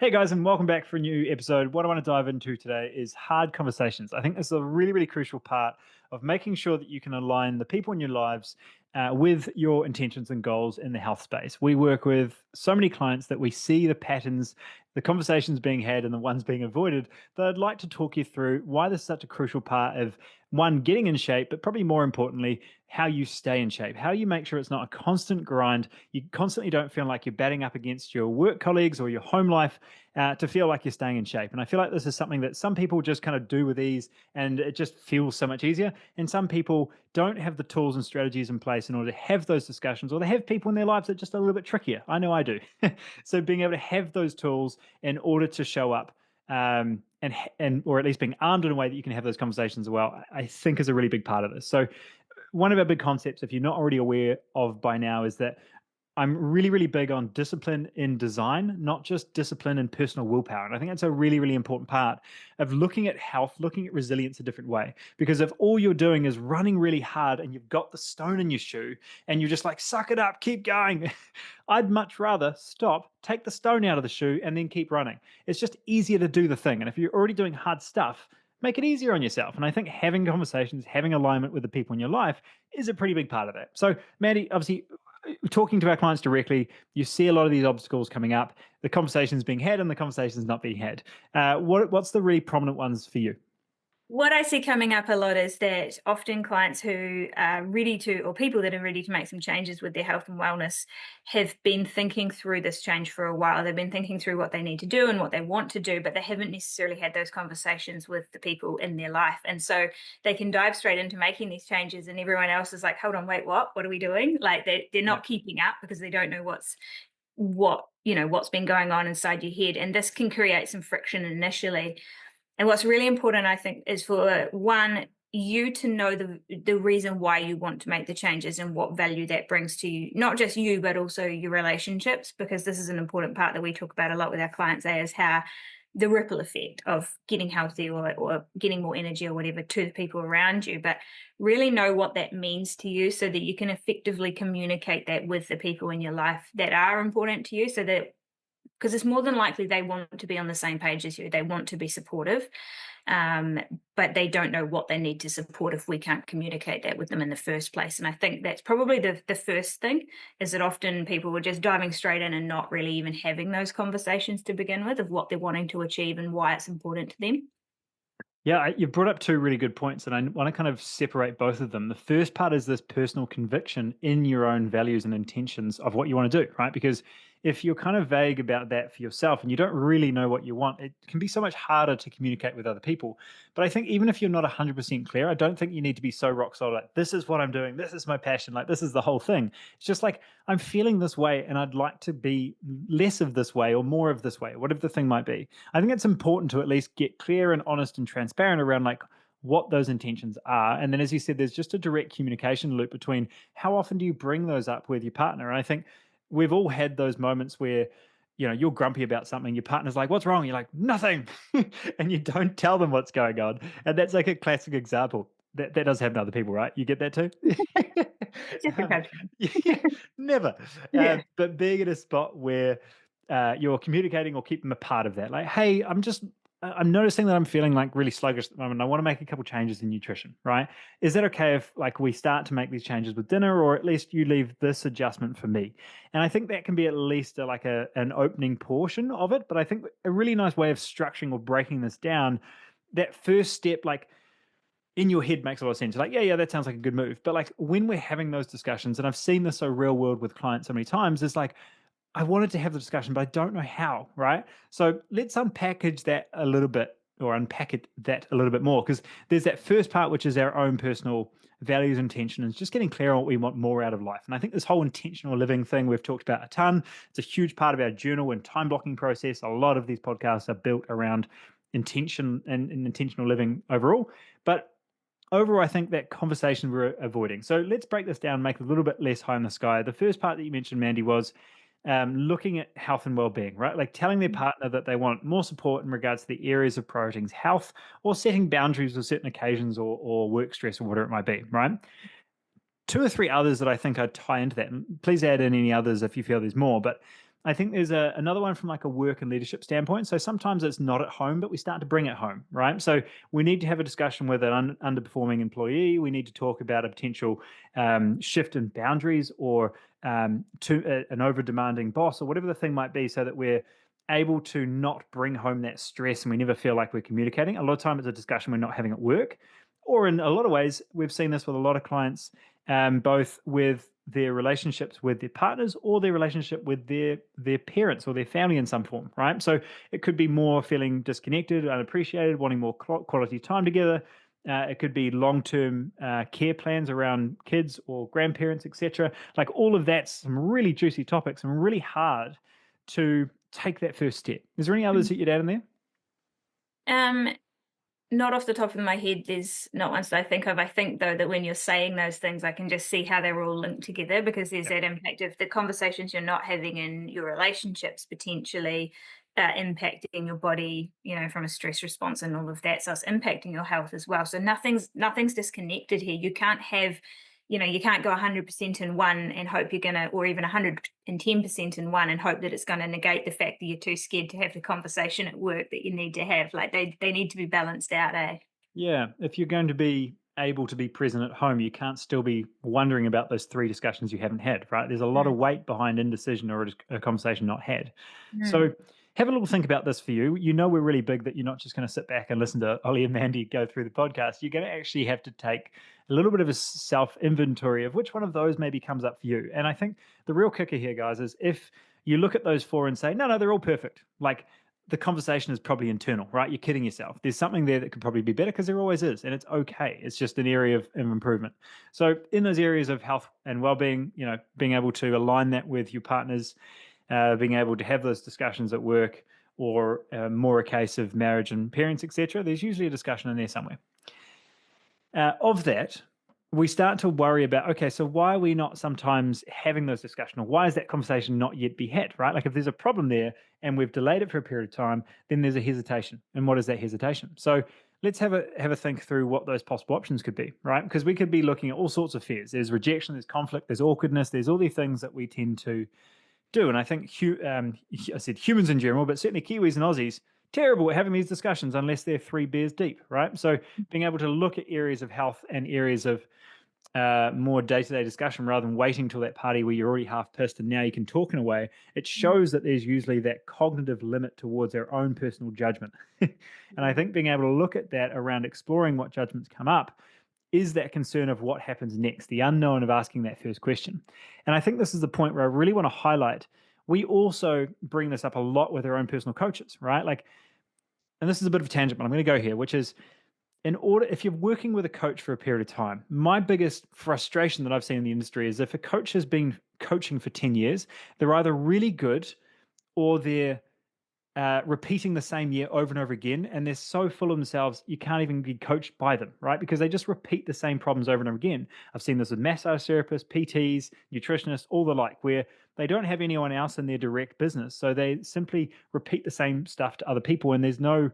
Hey guys, and welcome back for a new episode. What I want to dive into today is hard conversations. I think this is a really, really crucial part of making sure that you can align the people in your lives with your intentions and goals in the health space. We work with so many clients that we see the patterns, the conversations being had, and the ones being avoided. That I'd like to talk you through why this is such a crucial part of one, getting in shape, but probably more importantly, how you stay in shape, how you make sure it's not a constant grind. You constantly don't feel like you're batting up against your work colleagues or your home life to feel like you're staying in shape. And I feel like this is something that some people just kind of do with ease and it just feels so much easier. And some people don't have the tools and strategies in place in order to have those discussions, or they have people in their lives that are just a little bit trickier. I know I do. So being able to have those tools in order to show up and or at least being armed in a way that you can have those conversations as well, I think is a really big part of this. So one of our big concepts, if you're not already aware of by now, is that I'm really, really big on discipline in design, not just discipline and personal willpower. And I think that's a really, really important part of looking at health, looking at resilience a different way. Because if all you're doing is running really hard and you've got the stone in your shoe and you're just like, suck it up, keep going, I'd much rather stop, take the stone out of the shoe, and then keep running. It's just easier to do the thing. And if you're already doing hard stuff, make it easier on yourself. And I think having conversations, having alignment with the people in your life is a pretty big part of that. So, Mandy, obviously, talking to our clients directly, you see a lot of these obstacles coming up. The conversation's being had and the conversation's not being had. What's the really prominent ones for you? What I see coming up a lot is that often clients who are ready to, or people that are ready to make some changes with their health and wellness, have been thinking through this change for a while. They've been thinking through what they need to do and what they want to do, but they haven't necessarily had those conversations with the people in their life. And so they can dive straight into making these changes, and everyone else is like, hold on, wait, what? What are we doing? Like they're Yeah. not keeping up because they don't know what's been going on inside your head. And this can create some friction initially. And what's really important, I think, is for one, you to know the reason why you want to make the changes and what value that brings to you, not just you, but also your relationships, because this is an important part that we talk about a lot with our clients, is how the ripple effect of getting healthy or getting more energy or whatever to the people around you. But really know what that means to you so that you can effectively communicate that with the people in your life that are important to you, so that because it's more than likely they want to be on the same page as you. They want to be supportive, um, but they don't know what they need to support if we can't communicate that with them in the first place. And I think that's probably the first thing, is that often people are just diving straight in and not really even having those conversations to begin with of what they're wanting to achieve and why it's important to them. Yeah, you brought up two really good points, and I want to kind of separate both of them. The first part is this personal conviction in your own values and intentions of what you want to do, right? Because if you're kind of vague about that for yourself and you don't really know what you want, it can be so much harder to communicate with other people. But I think even if you're not 100% clear, I don't think you need to be so rock solid, like, this is what I'm doing, this is my passion, like, this is the whole thing. It's just like, I'm feeling this way and I'd like to be less of this way or more of this way, whatever the thing might be. I think it's important to at least get clear and honest and transparent around like what those intentions are. And then, as you said, there's just a direct communication loop between how often do you bring those up with your partner. And I think we've all had those moments where, you know, you're grumpy about something, your partner's like, what's wrong? You're like, nothing. And you don't tell them what's going on. And that's like a classic example. That does happen to other people, right? You get that too? Just a um, question. yeah, never. Yeah. But being in a spot where you're communicating or keep them a part of that. Like, hey, I'm noticing that I'm feeling like really sluggish at the moment. I want to make a couple changes in nutrition, right? Is that okay if like we start to make these changes with dinner, or at least you leave this adjustment for me? And I think that can be at least an opening portion of it. But I think a really nice way of structuring or breaking this down, that first step, like in your head makes a lot of sense. You're like, yeah, that sounds like a good move. But like when we're having those discussions, and I've seen this so real world with clients so many times, is like, I wanted to have the discussion, but I don't know how, right? So let's unpackage that a little bit or unpack it that a little bit more, because there's that first part, which is our own personal values and intention, and just getting clear on what we want more out of life. And I think this whole intentional living thing we've talked about a ton. It's a huge part of our journal and time blocking process. A lot of these podcasts are built around intention and intentional living overall. But overall, I think that conversation we're avoiding. So let's break this down, make it a little bit less high in the sky. The first part that you mentioned, Mandy, was looking at health and well-being, right? Like telling their partner that they want more support in regards to the areas of prioritizing health, or setting boundaries with certain occasions, or work stress or whatever it might be, right? Two or three others that I think I'd tie into that. And please add in any others if you feel there's more. But I think there's another one from like a work and leadership standpoint. So sometimes it's not at home, but we start to bring it home, right? So we need to have a discussion with an underperforming employee. We need to talk about a potential shift in boundaries or an over demanding boss or whatever the thing might be, so that we're able to not bring home that stress and we never feel like we're communicating. A lot of time it's a discussion we're not having at work, or in a lot of ways, we've seen this with a lot of clients, both with their relationships with their partners or their relationship with their parents or their family in some form, right? So it could be more feeling disconnected, unappreciated, wanting more quality time together. It could be long-term care plans around kids or grandparents, etc. Like all of that's some really juicy topics and really hard to take that first step. Is there any others that you'd add in there? Um, Not off the top of my head, there's not ones that I think of. I think though that when you're saying those things, I can just see how they're all linked together, because there's that impact of the conversations you're not having in your relationships potentially impacting your body, from a stress response and all of that. So it's impacting your health as well. So nothing's disconnected here. You can't have, you can't go 100% in one and hope you're gonna, or even 110% in one and hope that it's going to negate the fact that you're too scared to have the conversation at work that you need to have. Like they need to be balanced out, eh? Yeah, if you're going to be able to be present at home, you can't still be wondering about those three discussions you haven't had, right? There's a lot of Mm, weight behind indecision or a conversation not had. mm, So have a little think about this for you. You know, we're really big that you're not just going to sit back and listen to Ollie and Mandy go through the podcast. You're going to actually have to take a little bit of a self inventory of which one of those maybe comes up for you. And I think the real kicker here, guys, is if you look at those four and say, no, they're all perfect. Like the conversation is probably internal, right? You're kidding yourself. There's something there that could probably be better, because there always is, and it's okay. It's just an area of improvement. So, in those areas of health and well-being, being able to align that with your partners, being able to have those discussions at work, or more a case of marriage and parents, etc. There's usually a discussion in there somewhere. Of that, we start to worry about, okay, so why are we not sometimes having those discussions, or why is that conversation not yet be had, right? Like if there's a problem there and we've delayed it for a period of time, then there's a hesitation. And what is that hesitation? So let's have a think through what those possible options could be, right? Because we could be looking at all sorts of fears. There's rejection, there's conflict, there's awkwardness, there's all these things that we tend to do. And I think I said humans in general, but certainly Kiwis and Aussies, terrible at having these discussions unless they're three beers deep, right? So being able to look at areas of health and areas of more day-to-day discussion, rather than waiting till that party where you're already half pissed and now you can talk in a way, it shows that there's usually that cognitive limit towards our own personal judgment. And I think being able to look at that around exploring what judgments come up is that concern of what happens next, the unknown of asking that first question. And I think this is the point where I really want to highlight. We also bring this up a lot with our own personal coaches, right? Like, and this is a bit of a tangent, but I'm going to go here, which is, if you're working with a coach for a period of time, my biggest frustration that I've seen in the industry is if a coach has been coaching for 10 years, they're either really good or they're repeating the same year over and over again, and they're so full of themselves you can't even be coached by them, right? Because they just repeat the same problems over and over again. I've seen this with massage therapists, PTs, nutritionists, all the like, where they don't have anyone else in their direct business, so they simply repeat the same stuff to other people, and there's no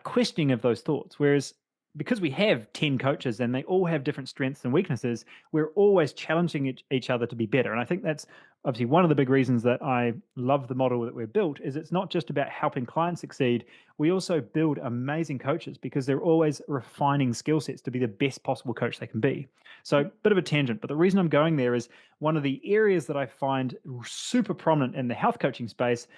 questioning of those thoughts. Whereas because we have 10 coaches and they all have different strengths and weaknesses, we're always challenging each other to be better. And I think that's obviously one of the big reasons that I love the model that we've built. Is it's not just about helping clients succeed. We also build amazing coaches because they're always refining skill sets to be the best possible coach they can be. So bit of a tangent, but the reason I'm going there is one of the areas that I find super prominent in the health coaching space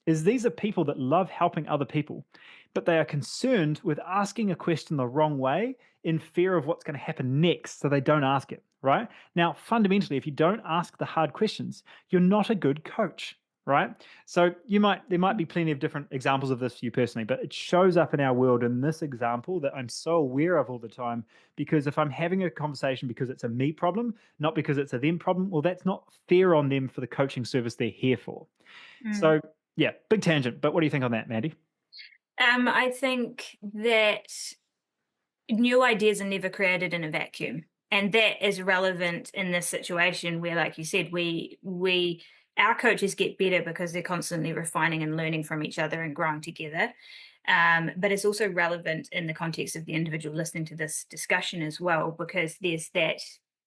is these are people that love helping other people, but they are concerned with asking a question the wrong way in fear of what's going to happen next, so they don't ask it, right? Now, fundamentally, if you don't ask the hard questions, you're not a good coach, right? So there might be plenty of different examples of this for you personally, but it shows up in our world in this example that I'm so aware of all the time, because if I'm having a conversation because it's a me problem, not because it's a them problem, well, that's not fair on them for the coaching service they're here for. mm. So yeah, big tangent, but what do you think on that, Mandy? I think that new ideas are never created in a vacuum. And that is relevant in this situation where, like you said, our coaches get better because they're constantly refining and learning from each other and growing together. But it's also relevant in the context of the individual listening to this discussion as well, because there's that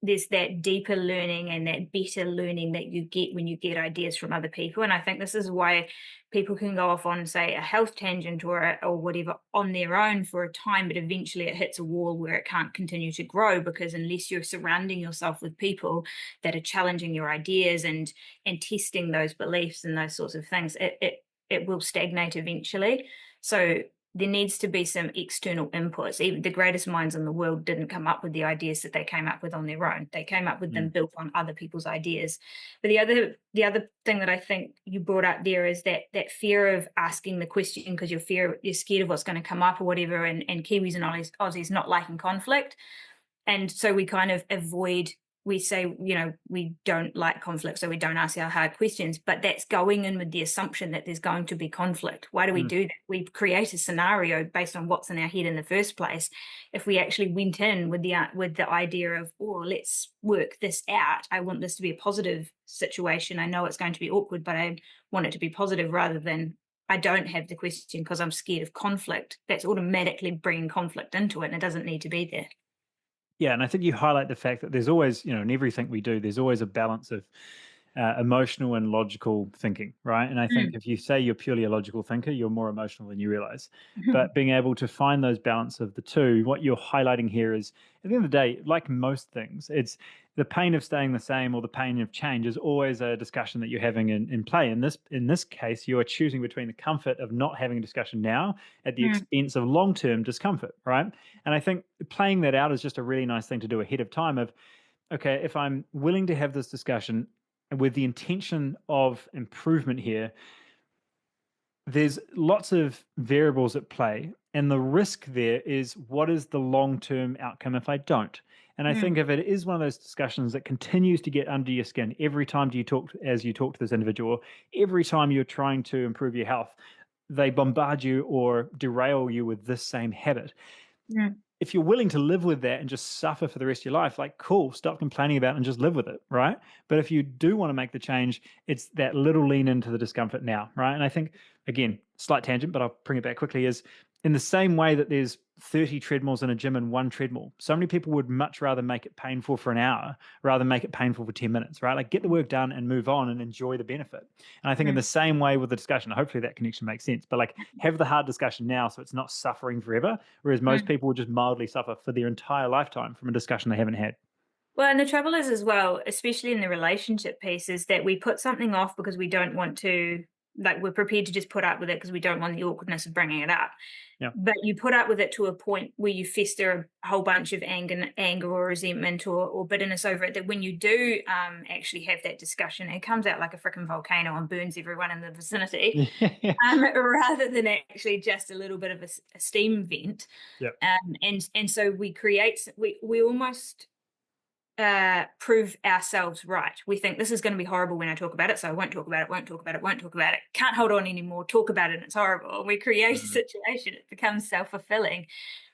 there's that deeper learning and that better learning that you get when you get ideas from other people. And I think this is why people can go off on, say, a health tangent or whatever on their own for a time, but eventually it hits a wall where it can't continue to grow, because unless you're surrounding yourself with people that are challenging your ideas and testing those beliefs and those sorts of things, it will stagnate eventually. So there needs to be some external inputs. Even the greatest minds in the world didn't come up with the ideas that they came up with on their own. They came up with them built on other people's ideas. But the other thing that I think you brought up there is that fear of asking the question because you're scared of what's going to come up or whatever, and Kiwis and Aussies not liking conflict. And so we kind of avoid, we say, we don't like conflict, so we don't ask our hard questions, but that's going in with the assumption that there's going to be conflict. Why do we do that? We create a scenario based on what's in our head in the first place. If we actually went in with the idea of, oh, let's work this out. I want this to be a positive situation. I know it's going to be awkward, but I want it to be positive, rather than I don't have the question because I'm scared of conflict. That's automatically bringing conflict into it, and it doesn't need to be there. Yeah, and I think you highlight the fact that there's always, in everything we do, there's always a balance of emotional and logical thinking, right? And I think if you say you're purely a logical thinker, you're more emotional than you realize. But being able to find those balance of the two, what you're highlighting here is, at the end of the day, like most things, it's the pain of staying the same or the pain of change is always a discussion that you're having in play. In this case, you are choosing between the comfort of not having a discussion now at the expense of long-term discomfort, right? And I think playing that out is just a really nice thing to do ahead of time of, okay, if I'm willing to have this discussion with the intention of improvement here, there's lots of variables at play. And the risk there is, what is the long-term outcome if I don't? And I think if it is one of those discussions that continues to get under your skin every time as you talk to this individual, every time you're trying to improve your health, they bombard you or derail you with this same habit. If you're willing to live with that and just suffer for the rest of your life, like, cool, stop complaining about it and just live with it, right? But if you do want to make the change, it's that little lean into the discomfort now, right? And I think, again, slight tangent, but I'll bring it back quickly, is in the same way that there's 30 treadmills in a gym and one treadmill, so many people would much rather make it painful for an hour rather than make it painful for 10 minutes, right? Like, get the work done and move on and enjoy the benefit. And I think in the same way with the discussion, hopefully that connection makes sense, but like, have the hard discussion now so it's not suffering forever, whereas most people would just mildly suffer for their entire lifetime from a discussion they haven't had. Well, and the trouble is as well, especially in the relationship piece, is that we put something off because we don't want to, like, we're prepared to just put up with it because we don't want the awkwardness of bringing it up. Yeah. But you put up with it to a point where you fester a whole bunch of anger or resentment or bitterness over it, that when you do actually have that discussion, it comes out like a freaking volcano and burns everyone in the vicinity, rather than actually just a little bit of a steam vent. Yep. And so we almost prove ourselves right. We think this is going to be horrible when I talk about it, so I won't talk about it, won't talk about it, won't talk about it. Can't hold on anymore, talk about it, and it's horrible. And we create a situation, it becomes self-fulfilling.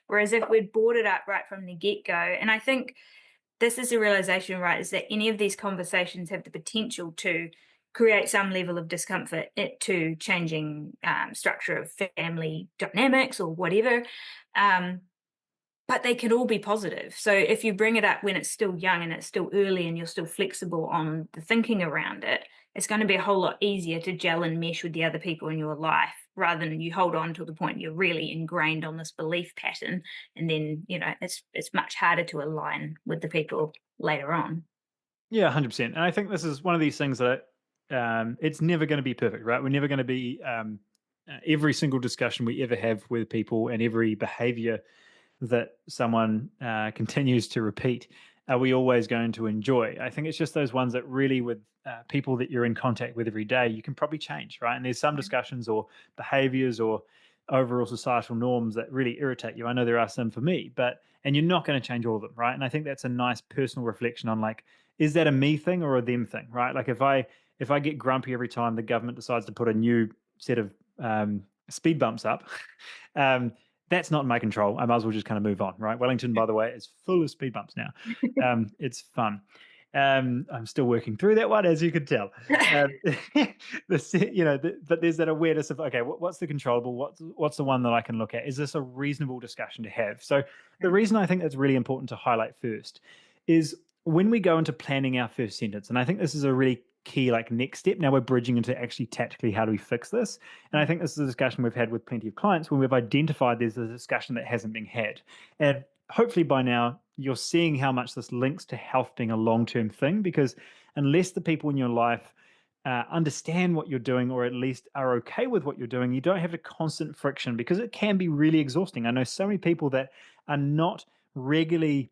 Whereas if we'd brought it up right from the get-go, and I think this is a realization, right, is that any of these conversations have the potential to create some level of discomfort to changing structure of family dynamics or whatever. But they can all be positive. So if you bring it up when it's still young and it's still early and you're still flexible on the thinking around it, it's going to be a whole lot easier to gel and mesh with the other people in your life, rather than you hold on to the point you're really ingrained on this belief pattern. And then, it's much harder to align with the people later on. Yeah, 100%. And I think this is one of these things that it's never going to be perfect, right? We're never going to be every single discussion we ever have with people and every behavior that someone continues to repeat, are we always going to enjoy? I think it's just those ones that really, with people that you're in contact with every day, you can probably change, right? And there's some discussions or behaviors or overall societal norms that really irritate you. I know there are some for me, and you're not going to change all of them, right? And I think that's a nice personal reflection on, like, is that a me thing or a them thing, right? Like, if I get grumpy every time the government decides to put a new set of speed bumps up, that's not in my control. I might as well just kind of move on, right? Wellington, by the way, is full of speed bumps now. It's fun. I'm still working through that one, as you can tell. But there's that awareness of, okay, what's the controllable? What's the one that I can look at? Is this a reasonable discussion to have? So the reason I think that's really important to highlight first is when we go into planning our first sentence, and I think this is a really key like next step. Now we're bridging into actually tactically how do we fix this? And I think this is a discussion we've had with plenty of clients when we've identified there's a discussion that hasn't been had. And hopefully by now you're seeing how much this links to health being a long-term thing, because unless the people in your life understand what you're doing, or at least are okay with what you're doing, you don't have the constant friction, because it can be really exhausting. I know so many people that are not regularly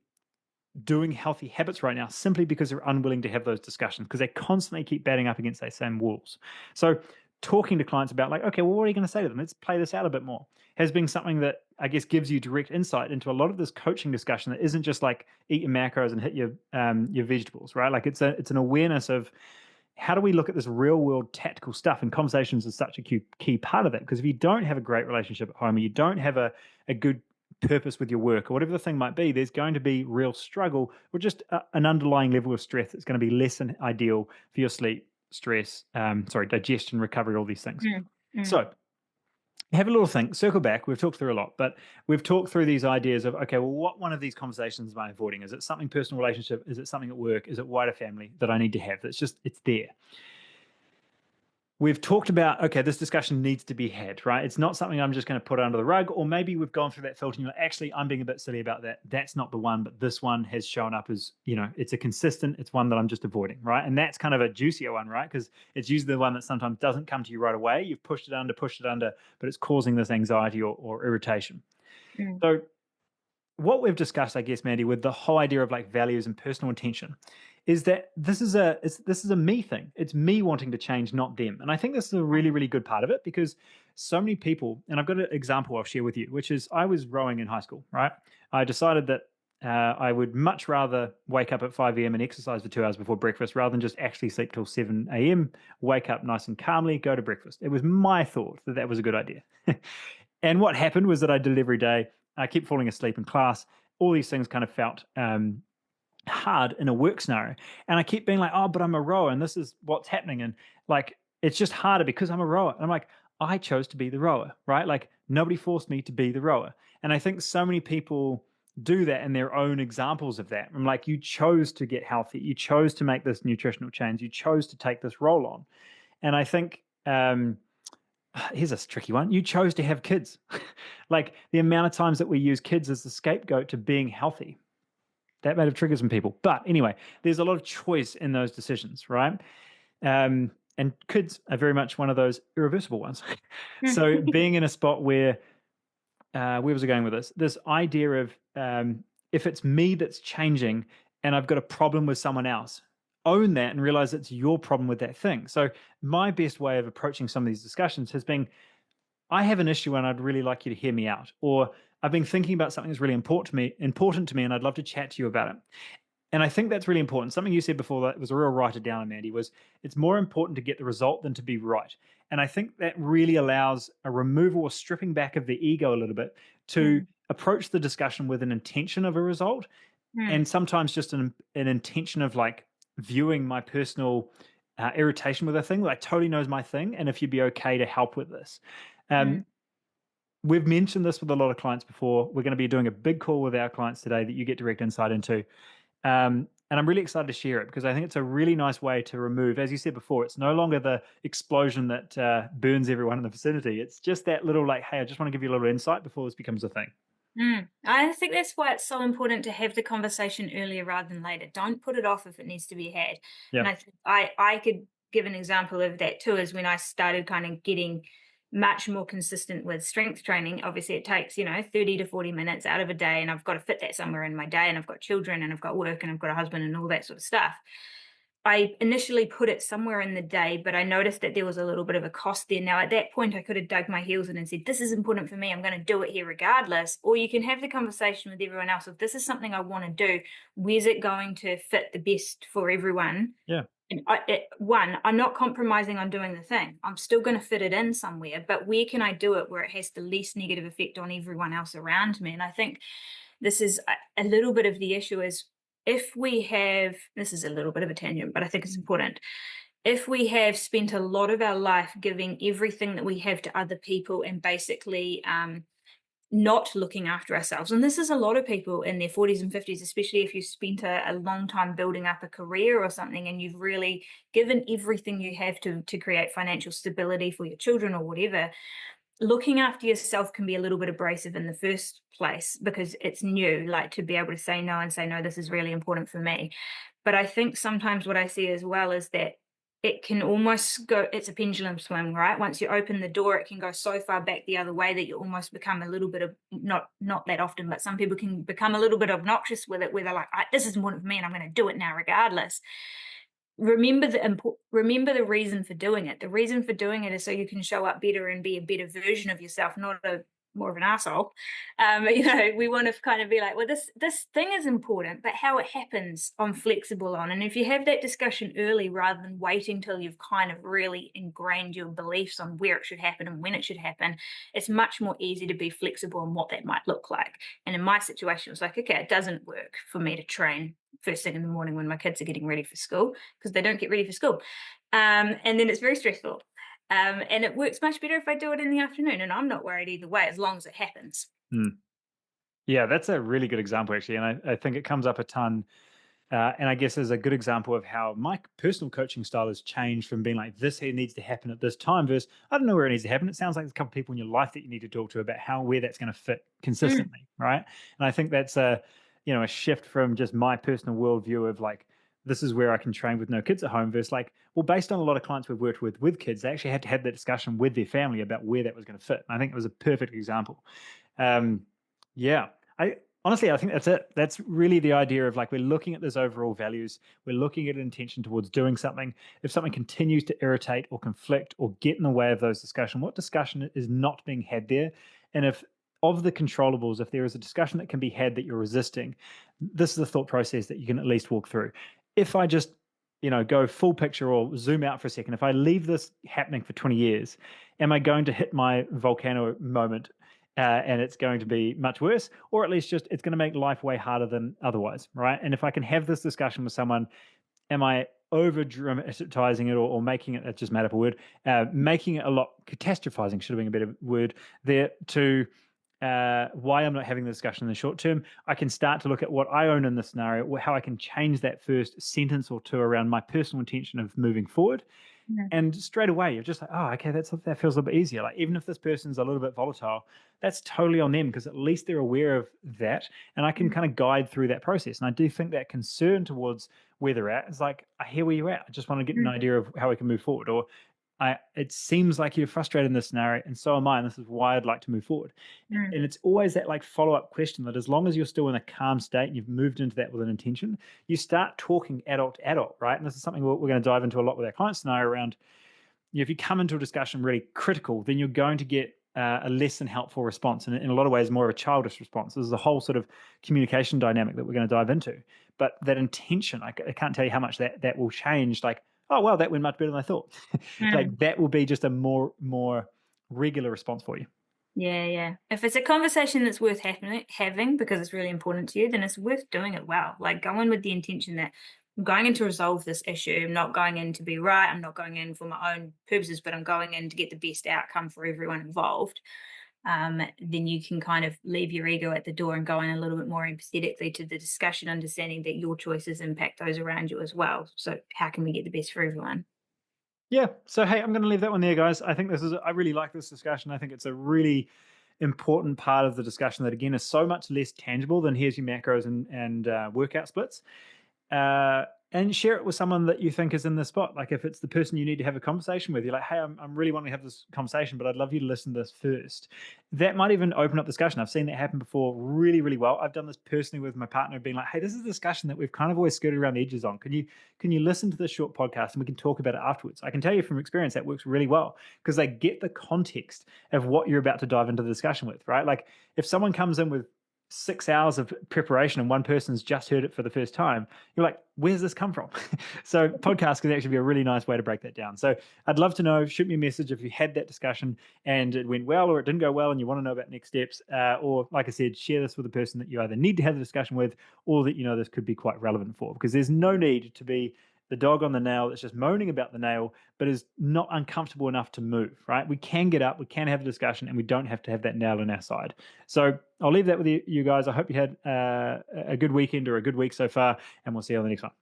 doing healthy habits right now simply because they're unwilling to have those discussions, because they constantly keep batting up against those same walls. So talking to clients about like, okay, well, what are you going to say to them? Let's play this out a bit more, has been something that I guess gives you direct insight into a lot of this coaching discussion that isn't just like eat your macros and hit your vegetables, right? Like it's an awareness of how do we look at this real world tactical stuff, and conversations is such a key part of that. Because if you don't have a great relationship at home, or you don't have a good purpose with your work, or whatever the thing might be, there's going to be real struggle, or just an underlying level of stress that's going to be less than ideal for your sleep, stress, digestion, recovery, all these things. So have a little think, circle back. We've talked through a lot, but we've talked through these ideas of, okay, well, what one of these conversations am I avoiding? Is it something personal relationship? Is it something at work? Is it wider family that I need to have? It's there. We've talked about, okay, this discussion needs to be had, right? It's not something I'm just going to put under the rug, or maybe we've gone through that filter and you're like, actually, I'm being a bit silly about that. That's not the one, but this one has shown up as, it's it's one that I'm just avoiding, right? And that's kind of a juicier one, right? Because it's usually the one that sometimes doesn't come to you right away. You've pushed it under, but it's causing this anxiety or irritation. So what we've discussed, I guess, Mandy, with the whole idea of like values and personal intention, is that this is a me thing. It's me wanting to change, not them. And I think this is a really, really good part of it, because so many people, and I've got an example I'll share with you, which is I was rowing in high school, right? I decided that I would much rather wake up at 5 a.m. and exercise for 2 hours before breakfast rather than just actually sleep till 7 a.m., wake up nice and calmly, go to breakfast. It was my thought that that was a good idea. And what happened was that I did it every day. I kept falling asleep in class. All these things kind of felt hard in a work scenario. And I keep being like, oh, but I'm a rower and this is what's happening. And like, it's just harder because I'm a rower. And I'm like, I chose to be the rower, right? Like nobody forced me to be the rower. And I think so many people do that in their own examples of that. I'm like, you chose to get healthy. You chose to make this nutritional change. You chose to take this role on. And I think, here's a tricky one. You chose to have kids. Like the amount of times that we use kids as the scapegoat to being healthy, that might have triggered some people. But anyway, there's a lot of choice in those decisions, right? And kids are very much one of those irreversible ones. So being in a spot where was I going with this? This idea of if it's me that's changing and I've got a problem with someone else, own that and realize it's your problem with that thing. So my best way of approaching some of these discussions has been, I have an issue and I'd really like you to hear me out. Or I've been thinking about something that's really important to me, and I'd love to chat to you about it. And I think that's really important. Something you said before that was a real write it down, Mandy, was it's more important to get the result than to be right. And I think that really allows a removal or stripping back of the ego a little bit to approach the discussion with an intention of a result, and sometimes just an intention of like viewing my personal irritation with a thing that totally knows my thing, and if you'd be okay to help with this. We've mentioned this with a lot of clients before. We're going to be doing a big call with our clients today that you get direct insight into. And I'm really excited to share it, because I think it's a really nice way to remove, as you said before, it's no longer the explosion that burns everyone in the vicinity. It's just that little like, hey, I just want to give you a little insight before this becomes a thing. I think that's why it's so important to have the conversation earlier rather than later. Don't put it off if it needs to be had. And I think I could give an example of that too, is when I started kind of getting much more consistent with strength training. Obviously it takes 30 to 40 minutes out of a day, and I've got to fit that somewhere in my day, and I've got children and I've got work and I've got a husband and all that sort of stuff. I initially put it somewhere in the day, but I noticed that there was a little bit of a cost there. Now, at that point, I could have dug my heels in and said, this is important for me, I'm going to do it here regardless. Or you can have the conversation with everyone else. If this is something I want to do, where's it going to fit the best for everyone? Yeah. And I'm not compromising on doing the thing. I'm still going to fit it in somewhere, but where can I do it where it has the least negative effect on everyone else around me? And I think this is a little bit of the issue, is if we have, this is a little bit of a tangent, but I think it's important. If we have spent a lot of our life giving everything that we have to other people and basically not looking after ourselves. And this is a lot of people in their 40s and 50s, especially if you spent a long time building up a career or something and you've really given everything you have to create financial stability for your children or whatever. Looking after yourself can be a little bit abrasive in the first place because it's new, like to be able to say no and say, no, this is really important for me. But I think sometimes what I see as well is that it can almost go, it's a pendulum swing, right? Once you open the door, it can go so far back the other way that you almost become a little bit of, not that often, but some people can become a little bit obnoxious with it, where they're like, this is important for me and I'm going to do it now regardless. Remember the reason for doing it. The reason for doing it is so you can show up better and be a better version of yourself, not a more of an asshole. We want to kind of be like, well, this thing is important, but how it happens, I'm flexible on. And if you have that discussion early rather than waiting till you've kind of really ingrained your beliefs on where it should happen and when it should happen, it's much more easy to be flexible on what that might look like. And in my situation, it was like, okay, it doesn't work for me to train first thing in the morning when my kids are getting ready for school because they don't get ready for school. And then it's very stressful. And it works much better if I do it in the afternoon, and I'm not worried either way as long as it happens. Yeah, that's a really good example, actually. And I think it comes up a ton. And I guess is a good example of how my personal coaching style has changed from being like, this here needs to happen at this time versus, I don't know where it needs to happen. It sounds like there's a couple of people in your life that you need to talk to about where that's going to fit consistently, right? And I think that's a shift from just my personal worldview of like, this is where I can train with no kids at home versus like, well, based on a lot of clients we've worked with kids, they actually had to have that discussion with their family about where that was going to fit. And I think it was a perfect example. Yeah. Honestly, I think that's it. That's really the idea of like, we're looking at this overall values. We're looking at intention towards doing something. If something continues to irritate or conflict or get in the way of those discussions, what discussion is not being had there? And if of the controllables, if there is a discussion that can be had that you're resisting, this is the thought process that you can at least walk through. If I just go full picture or zoom out for a second, if I leave this happening for 20 years, am I going to hit my volcano moment and it's going to be much worse, or at least just it's going to make life way harder than otherwise, right? And if I can have this discussion with someone, am I over dramatizing it or making it, that's just made up a word, making it a lot, catastrophizing should have been a better word there, to why I'm not having the discussion in the short term. I can start to look at what I own in the scenario, how I can change that first sentence or two around my personal intention of moving forward. Yeah. And straight away, you're just like, oh, okay, that feels a little bit easier. Like, even if this person's a little bit volatile, that's totally on them because at least they're aware of that. And I can kind of guide through that process. And I do think that concern towards where they're at is like, I hear where you're at. I just want to get an idea of how we can move forward. Or it seems like you're frustrated in this scenario, and so am I, and this is why I'd like to move forward. And it's always that like follow-up question that as long as you're still in a calm state and you've moved into that with an intention, you start talking adult to adult, right? And this is something we're going to dive into a lot with our client scenario around. If you come into a discussion really critical, then you're going to get a less than helpful response, and in a lot of ways more of a childish response. There's a whole sort of communication dynamic that we're going to dive into. But that intention, I can't tell you how much that will change. Like, oh, well, that went much better than I thought. Like, that will be just a more regular response for you. Yeah. If it's a conversation that's worth having because it's really important to you, then it's worth doing it well. Like, go in with the intention that I'm going in to resolve this issue. I'm not going in to be right. I'm not going in for my own purposes, but I'm going in to get the best outcome for everyone involved. Then you can kind of leave your ego at the door and go in a little bit more empathetically to the discussion, understanding that your choices impact those around you as well. So how can we get the best for everyone? Yeah. So, hey, I'm going to leave that one there, guys. I think I really like this discussion. I think it's a really important part of the discussion that, again, is so much less tangible than here's your macros and workout splits. And share it with someone that you think is in the spot. Like, if it's the person you need to have a conversation with, you're like, hey, I'm really wanting to have this conversation, but I'd love you to listen to this first. That might even open up discussion. I've seen that happen before really, really well. I've done this personally with my partner, being like, hey, this is a discussion that we've kind of always skirted around the edges on. Can you listen to this short podcast and we can talk about it afterwards? I can tell you from experience that works really well because they get the context of what you're about to dive into the discussion with, right? Like, if someone comes in with 6 hours of preparation and one person's just heard it for the first time, you're like, where's this come from? So podcast can actually be a really nice way to break that down. So I'd love to know, shoot me a message if you had that discussion and it went well or it didn't go well and you want to know about next steps. Or like I said, share this with a person that you either need to have the discussion with or that you know this could be quite relevant for, because there's no need to be the dog on the nail that's just moaning about the nail, but is not uncomfortable enough to move, right? We can get up, we can have a discussion, and we don't have to have that nail on our side. So I'll leave that with you guys. I hope you had a good weekend or a good week so far, and we'll see you on the next one.